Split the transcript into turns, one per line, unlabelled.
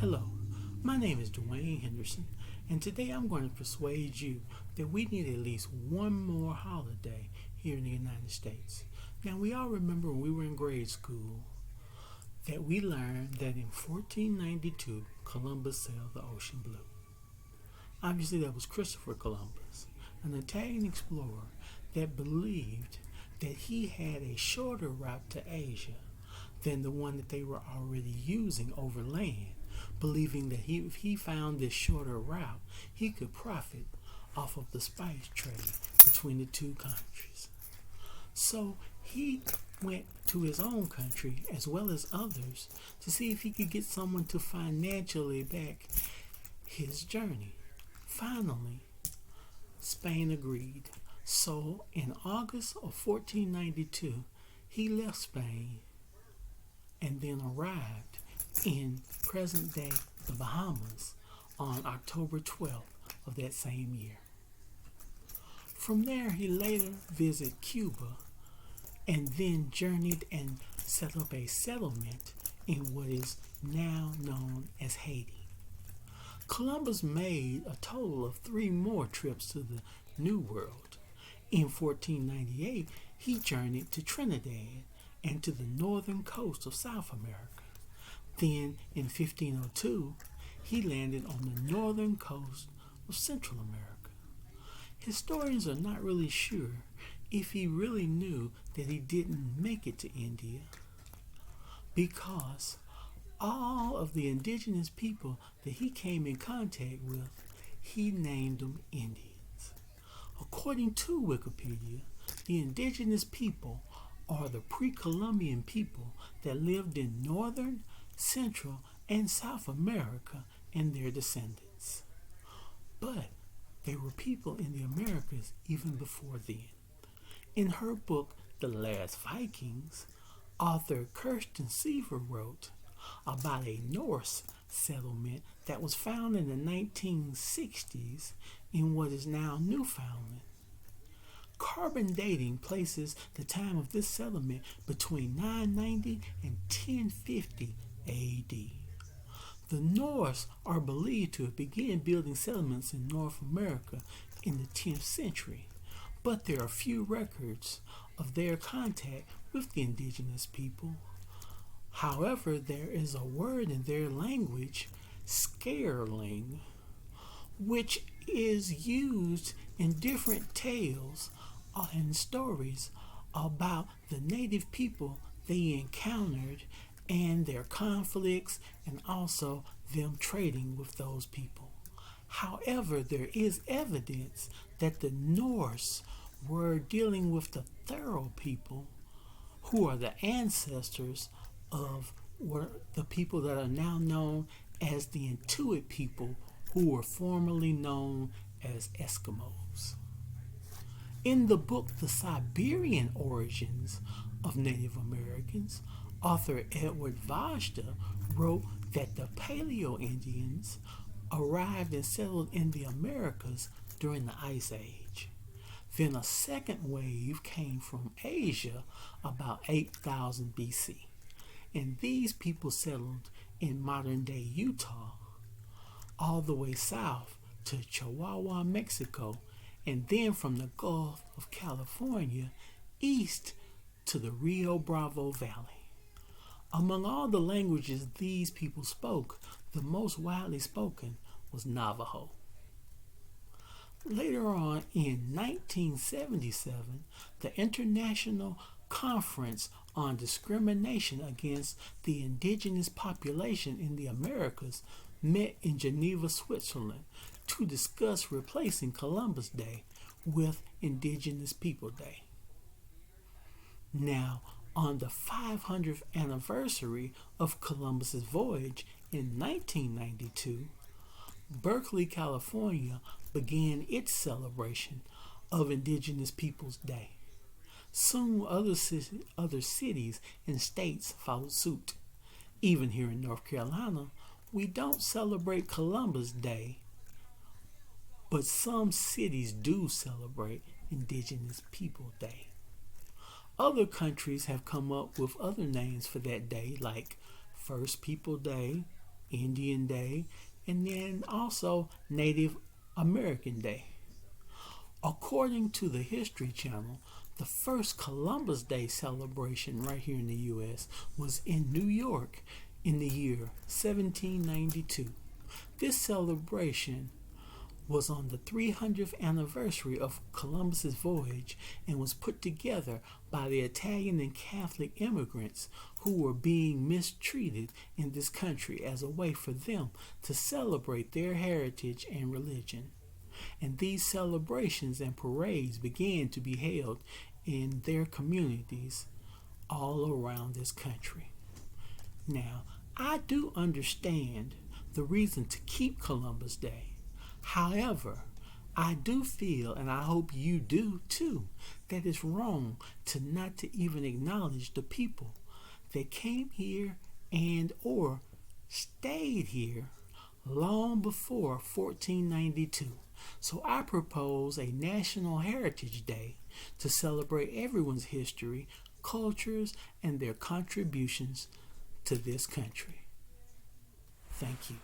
Hello, my name is Dwayne Henderson, and today I'm going to persuade you that we need at least one more holiday here in the United States. Now, we all remember when we were in grade school that we learned that in 1492 Columbus sailed the ocean blue. Obviously, that was Christopher Columbus, an Italian explorer that believed that he had a shorter route to Asia than the one that they were already using over land, believing that if he found this shorter route, he could profit off of the spice trade between the two countries. So he went to his own country as well as others to see if he could get someone to financially back his journey. Finally, Spain agreed. So in August of 1492, he left Spain and then arrived in present-day the Bahamas on October 12th of that same year. From there, he later visited Cuba and then journeyed and set up a settlement in what is now known as Haiti. Columbus made a total of 3 more trips to the New World. In 1498, he journeyed to Trinidad and to the northern coast of South America. Then, in 1502, he landed on the northern coast of Central America. Historians are not really sure if he really knew that he didn't make it to India, because all of the indigenous people that he came in contact with, he named them Indians. According to Wikipedia, the indigenous people are the pre-Columbian people that lived in northern, Central, and South America and their descendants. But they were people in the Americas even before then. In her book, The Last Vikings, author Kirsten Seaver wrote about a Norse settlement that was found in the 1960s in what is now Newfoundland. Carbon dating places the time of this settlement between 990 and 1050 AD. The Norse are believed to have begun building settlements in North America in the 10th century, but there are few records of their contact with the indigenous people. However, there is a word in their language, scareling, which is used in different tales and stories about the native people they encountered and their conflicts, and also them trading with those people. However, there is evidence that the Norse were dealing with the Thero people, who are the ancestors of the people that are now known as the Inuit people, who were formerly known as Eskimos. In the book The Siberian Origins of Native Americans, author Edward Vajda wrote that the Paleo-Indians arrived and settled in the Americas during the Ice Age. Then a second wave came from Asia about 8000 BC, and these people settled in modern-day Utah, all the way south to Chihuahua, Mexico, and then from the Gulf of California east to the Rio Bravo Valley. Among all the languages these people spoke, the most widely spoken was Navajo. Later on, in 1977, the International Conference on Discrimination Against the Indigenous Population in the Americas met in Geneva, Switzerland, to discuss replacing Columbus Day with Indigenous People Day. Now, on the 500th anniversary of Columbus's voyage in 1992, Berkeley, California began its celebration of Indigenous Peoples Day. Soon other cities and states followed suit. Even here in North Carolina, we don't celebrate Columbus Day, but some cities do celebrate Indigenous People Day. Other countries have come up with other names for that day, like First People Day, Indian Day, and then also Native American Day. According to the History Channel, the first Columbus Day celebration right here in the U.S. was in New York in the year 1792. This celebration was on the 300th anniversary of Columbus's voyage and was put together by the Italian and Catholic immigrants who were being mistreated in this country as a way for them to celebrate their heritage and religion. And these celebrations and parades began to be held in their communities all around this country. Now, I do understand the reason to keep Columbus Day. However, I do feel, and I hope you do too, that it's wrong to not to even acknowledge the people that came here and or stayed here long before 1492. So I propose a National Heritage Day to celebrate everyone's history, cultures, and their contributions to this country. Thank you.